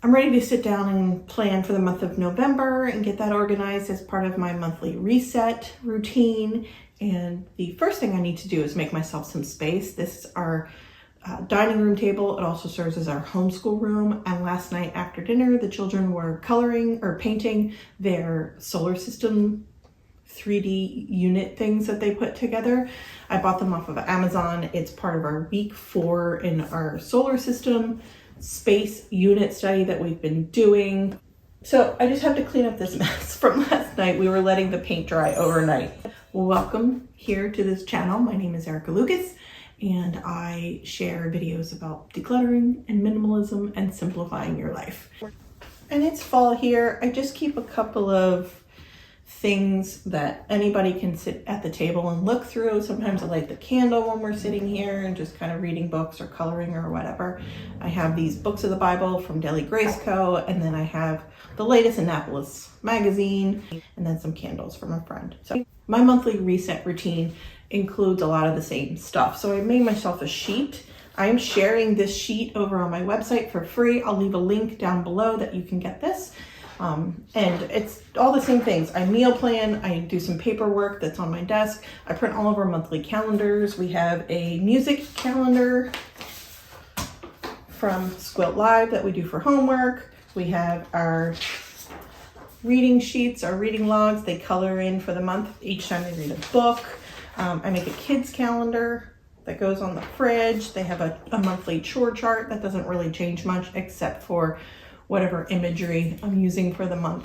I'm ready to sit down and plan for the month of November and get that organized as part of my monthly reset routine. And the first thing I need to do is make myself some space. This is our dining room table. It also serves as our homeschool room. And last night after dinner, the children were coloring or painting their solar system 3D unit things that they put together. I bought them off of Amazon. It's part of our week 4 in our solar system space unit study that we've been doing. So I just have to clean up this mess from last night. We were letting the paint dry overnight. Welcome here to this channel. My name is Erica Lucas, and I share videos about decluttering and minimalism and simplifying your life. And it's fall here. I just keep a couple of things that anybody can sit at the table and look through. Sometimes I light the candle when we're sitting here and just kind of reading books or coloring or whatever. I have these books of the Bible from Daily Grace Co. And then I have the latest Annapolis magazine and then some candles from a friend. So my monthly reset routine includes a lot of the same stuff. So I made myself a sheet. I'm sharing this sheet over on my website for free. I'll leave a link down below that you can get this. And it's all the same things. I meal plan, I do some paperwork that's on my desk. I print all of our monthly calendars. We have a music calendar from Squilt Live that we do for homework. We have our reading sheets, our reading logs. They color in for the month each time they read a book. I make a kids calendar that goes on the fridge. They have a monthly chore chart that doesn't really change much except for whatever imagery I'm using for the month.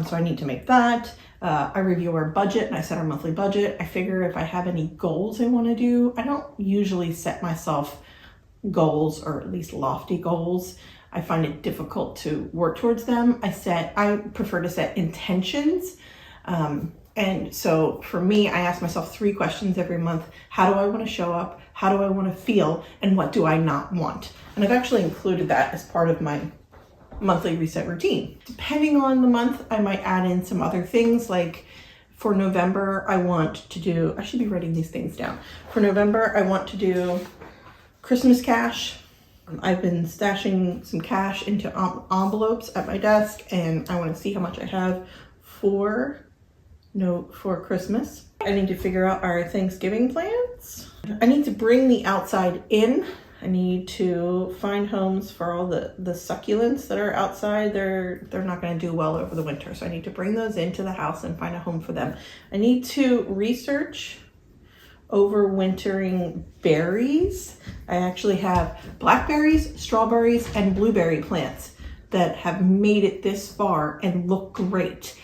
So I need to make that. I review our budget and I set our monthly budget. I figure if I have any goals I want to do, I don't usually set myself goals, or at least lofty goals. I find it difficult to work towards them. I prefer to set intentions. And so for me, I ask myself 3 questions every month. How do I want to show up? How do I want to feel? And what do I not want? And I've actually included that as part of my monthly reset routine. Depending on the month, I might add in some other things. Like for November, I should be writing these things down. For November, I want to do Christmas cash. I've been stashing some cash into envelopes at my desk, and I want to see how much I have for Christmas. I need to figure out our Thanksgiving plans. I need to bring the outside in. I need to find homes for all the succulents that are outside. They're not going to do well over the winter, so I need to bring those into the house and find a home for them. I need to research overwintering berries. I actually have blackberries, strawberries, and blueberry plants that have made it this far and look great.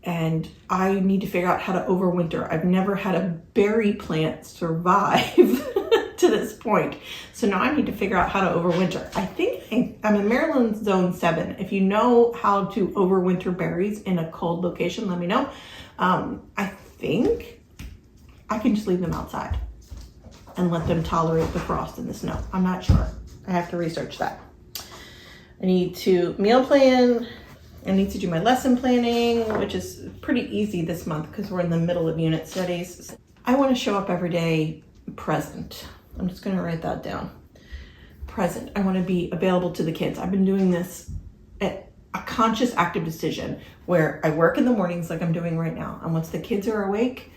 And I need to figure out how to overwinter. I've never had a berry plant survive to this point. So now I need to figure out how to overwinter. I think I'm in Maryland zone 7. If you know how to overwinter berries in a cold location, let me know. I think I can just leave them outside and let them tolerate the frost and the snow. I'm not sure. I have to research that. I need to meal plan. I need to do my lesson planning, which is pretty easy this month because we're in the middle of unit studies. I want to show up every day present. I'm just going to write that down. Present. I want to be available to the kids. I've been doing this at a conscious active decision where I work in the mornings like I'm doing right now. And once the kids are awake,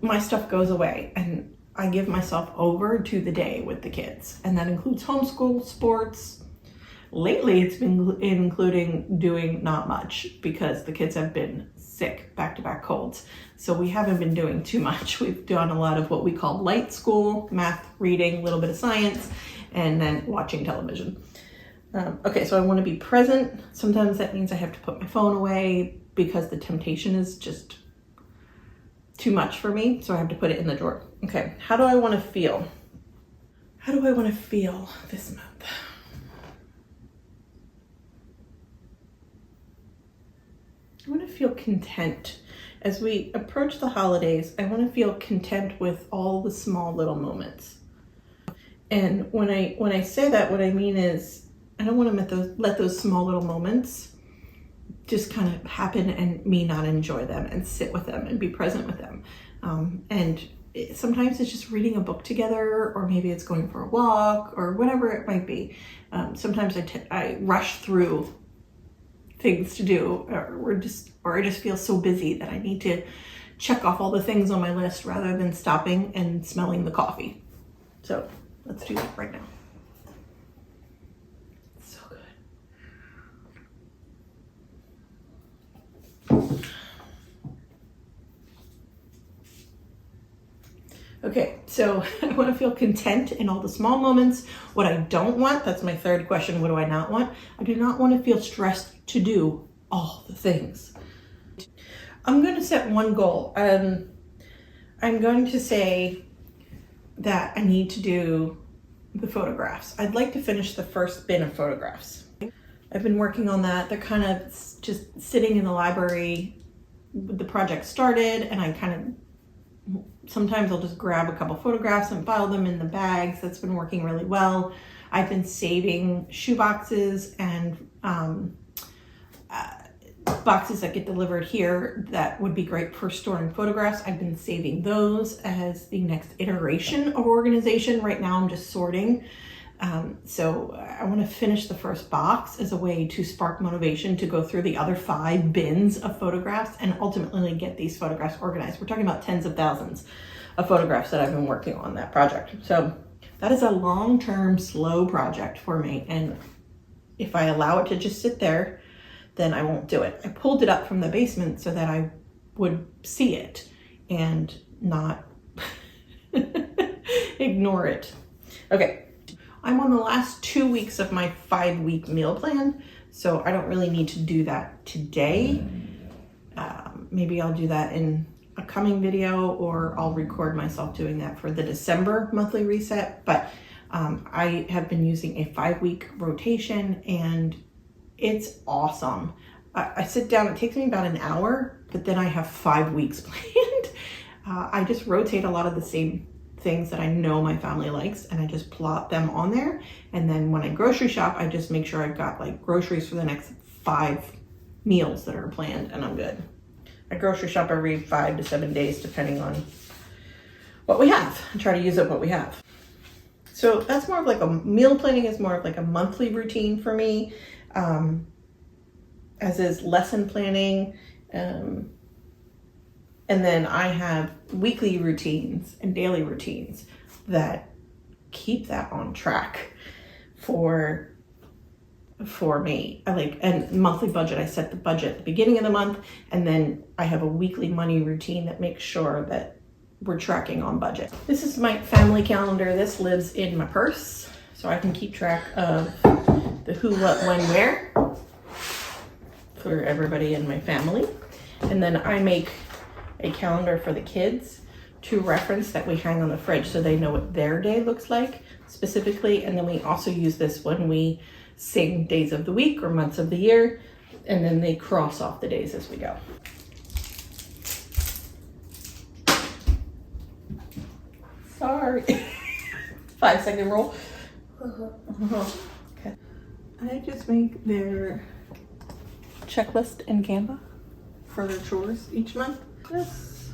my stuff goes away and I give myself over to the day with the kids. And that includes homeschool, sports. Lately, it's been including doing not much because the kids have been sick, back-to-back colds. So we haven't been doing too much. We've done a lot of what we call light school, math, reading, a little bit of science, and then watching television. Okay, so I want to be present. Sometimes that means I have to put my phone away because the temptation is just too much for me. So I have to put it in the drawer. Okay, how do I want to feel? How do I want to feel this month? I want to feel content. As we approach the holidays, I want to feel content with all the small little moments. And when I say that, what I mean is I don't want to let those small little moments just kind of happen and me not enjoy them and sit with them and be present with them. And sometimes it's just reading a book together, or maybe it's going for a walk, or whatever it might be. Sometimes I rush through things to do, or I just feel so busy that I need to check off all the things on my list rather than stopping and smelling the coffee. So let's do that right now. It's so good. Okay, so I want to feel content in all the small moments. What I don't want, that's my third question, what do I not want? I do not want to feel stressed to do all the things. I'm going to set one goal. I'm going to say that I need to do the photographs. I'd like to finish the first bin of photographs. I've been working on that. They're kind of just sitting in the library with the project started, and I kind of, sometimes I'll just grab a couple photographs and file them in the bags. That's been working really well. I've been saving shoe boxes and boxes that get delivered here that would be great for storing photographs. I've been saving those as the next iteration of organization. Right now I'm just sorting. So I want to finish the first box as a way to spark motivation to go through the other 5 bins of photographs and ultimately get these photographs organized. We're talking about tens of thousands of photographs that I've been working on that project. So that is a long-term, slow project for me. And if I allow it to just sit there, then I won't do it. I pulled it up from the basement so that I would see it and not ignore it. Okay. I'm on the last 2 weeks of my 5-week meal plan, so I don't really need to do that today. Maybe I'll do that in a coming video, or I'll record myself doing that for the December monthly reset. But I have been using a 5-week rotation, and it's awesome. I sit down, it takes me about an hour, but then I have 5 weeks planned. I just rotate a lot of the same things that I know my family likes, and I just plot them on there. And then when I grocery shop, I just make sure I've got like groceries for the next 5 meals that are planned, and I'm good. I grocery shop every 5 to 7 days, depending on what we have, and try to use up what we have. So that's more of like a meal planning is more of like a monthly routine for me, as is lesson planning. And then I have weekly routines and daily routines that keep that on track for me. And monthly budget, I set the budget at the beginning of the month, and then I have a weekly money routine that makes sure that we're tracking on budget. This is my family calendar. This lives in my purse, so I can keep track of the who, what, when, where for everybody in my family. And then I make a calendar for the kids to reference that we hang on the fridge so they know what their day looks like specifically. And then we also use this when we sing days of the week or months of the year, and then they cross off the days as we go. Sorry. 5-second rule. Okay. I just make their checklist in Canva for their chores each month. This.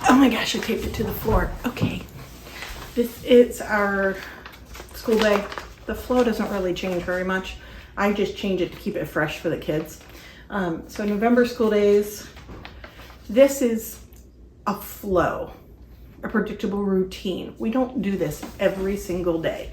Oh my gosh, I taped it to the floor. Okay. This is our school day. The flow doesn't really change very much. I just change it to keep it fresh for the kids. So November school days, this is a flow, a predictable routine. We don't do this every single day.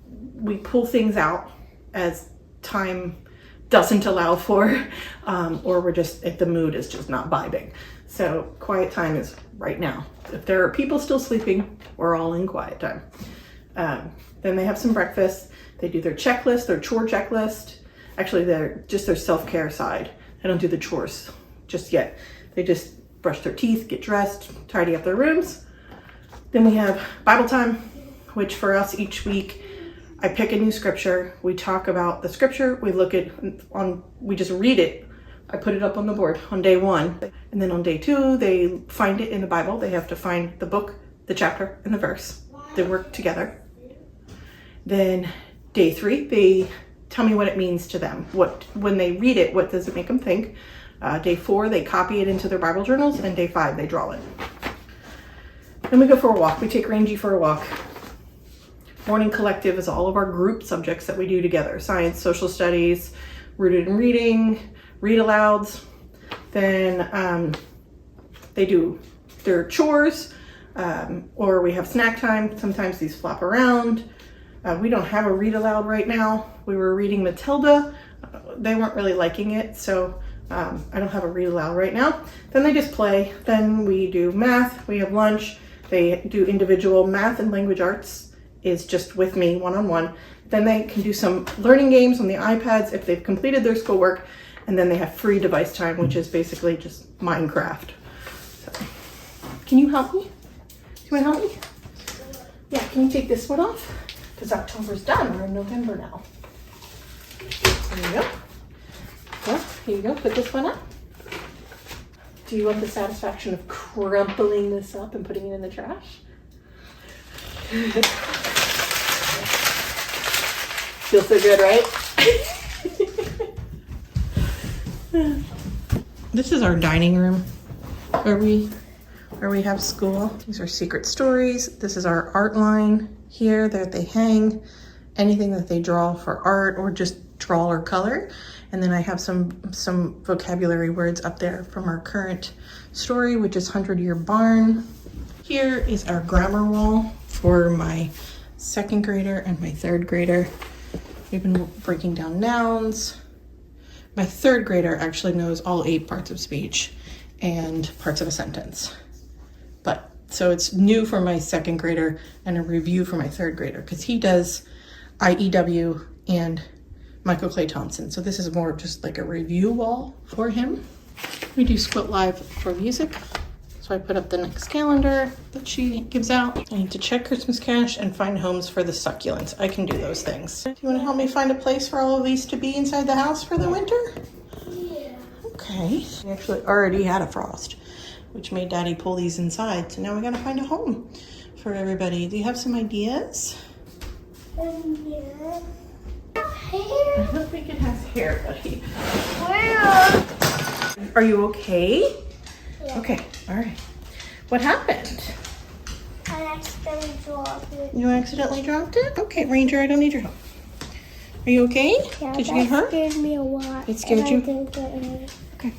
We pull things out as time doesn't allow for, or we're just, if the mood is just not vibing. So quiet time is right now. If there are people still sleeping, we're all in quiet time. Then they have some breakfast. They do their checklist, their chore checklist. Actually, they're just their self-care side. They don't do the chores just yet. They just brush their teeth, get dressed, tidy up their rooms. Then we have Bible time, which for us each week, I pick a new scripture. We talk about the scripture. We look at, we just read it. I put it up on the board on day 1. And then on day 2, they find it in the Bible. They have to find the book, the chapter, and the verse. They work together. Then day 3, they tell me what it means to them. When they read it, what does it make them think? Day 4, they copy it into their Bible journals, and day 5, they draw it. Then we go for a walk. We take Rangy for a walk. Morning collective is all of our group subjects that we do together. Science, social studies, rooted in reading, read alouds. Then they do their chores, or we have snack time. Sometimes these flop around. We don't have a read aloud right now. We were reading Matilda. They weren't really liking it, so I don't have a read aloud right now. Then they just play. Then we do math. We have lunch. They do individual math and language arts is just with me one-on-one. Then they can do some learning games on the iPads if they've completed their schoolwork. And then they have free device time, which is basically just Minecraft. So, can you help me? Do you want to help me? Yeah, can you take this one off? Because October's done. We're in November now. There you go. Well, here you go. Put this one up. Do you want the satisfaction of crumpling this up and putting it in the trash? Feels so good, right? This is our dining room where we have school. These are secret stories. This is our art line here that they hang anything that they draw for art or just draw or color. And then I have some vocabulary words up there from our current story, which is 100-Year Barn. Here is our grammar wall for my 2nd grader and my 3rd grader. We've been breaking down nouns. My 3rd grader actually knows all 8 parts of speech and parts of a sentence. So it's new for my 2nd grader and a review for my 3rd grader because he does IEW and Michael Clay Thompson. So this is more just like a review wall for him. We do Squilt Live for music. So I put up the next calendar that she gives out. I need to check Christmas cash and find homes for the succulents. I can do those things. Do you want to help me find a place for all of these to be inside the house for the winter? Yeah. Okay. We actually already had a frost, which made Daddy pull these inside. So now we gotta find a home for everybody. Do you have some ideas? Yeah. Hair. I don't think it has hair, buddy. Where? Are you okay? Yeah. Okay, all right. What happened? I accidentally dropped it. You accidentally dropped it? Okay, Ranger, I don't need your help. Are you okay? Yeah, Did you get hurt? It scared me a lot. It scared you? I didn't get hurt. Okay.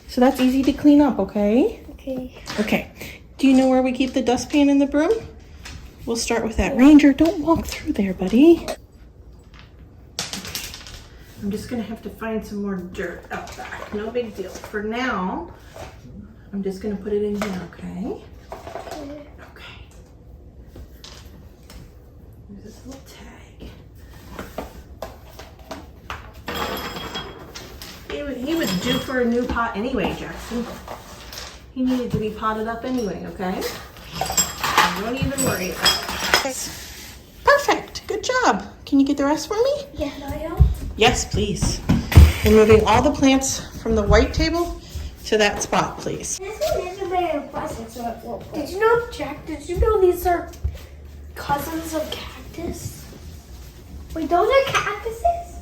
So that's easy to clean up, okay? Okay. Okay. Do you know where we keep the dustpan and the broom? We'll start with that. Ranger, don't walk through there, buddy. I'm just gonna have to find some more dirt out back. No big deal. For now, I'm just gonna put it in here, okay? Okay. There's this little tag. He was due for a new pot anyway, Jackson. He needed to be potted up anyway, okay? Don't even worry about it. Perfect. Good job. Can you get the rest for me? Yeah, no, I don't. Yes, please. And moving all the plants from the white table to that spot, please. This one isn't very impressive, so it won't. Did you know, Jack, did you know these are cousins of cactus? Wait, those are cactuses?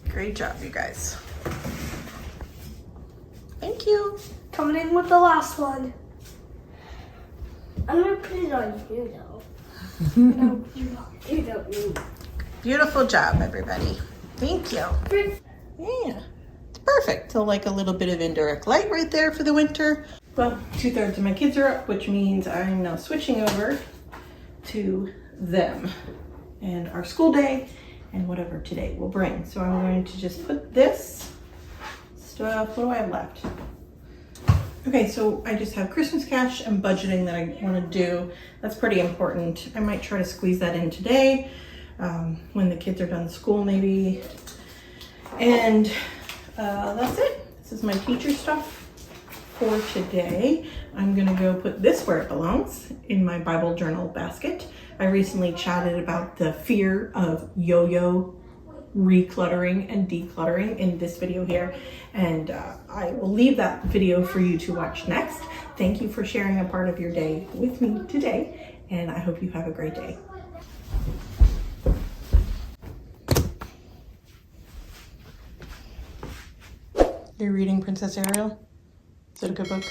Great job, you guys. Thank you. Coming in with the last one. I'm gonna put it on you though. No, you don't need. Beautiful job, everybody. Thank you. Yeah, it's perfect. So like a little bit of indirect light right there for the winter. Well, 2/3 of my kids are up, which means I'm now switching over to them and our school day and whatever today will bring. So I'm going to just put this stuff, what do I have left? Okay, so I just have Christmas cash and budgeting that I want to do. That's pretty important. I might try to squeeze that in today when the kids are done school maybe. And that's it. This is my teacher stuff for today. I'm gonna go put this where it belongs, in my Bible journal basket. I recently chatted about the fear of yo-yo recluttering and decluttering in this video here, and I will leave that video for you to watch next. Thank you for sharing a part of your day with me today, and I hope you have a great day. You're reading Princess Ariel? Is it a good book?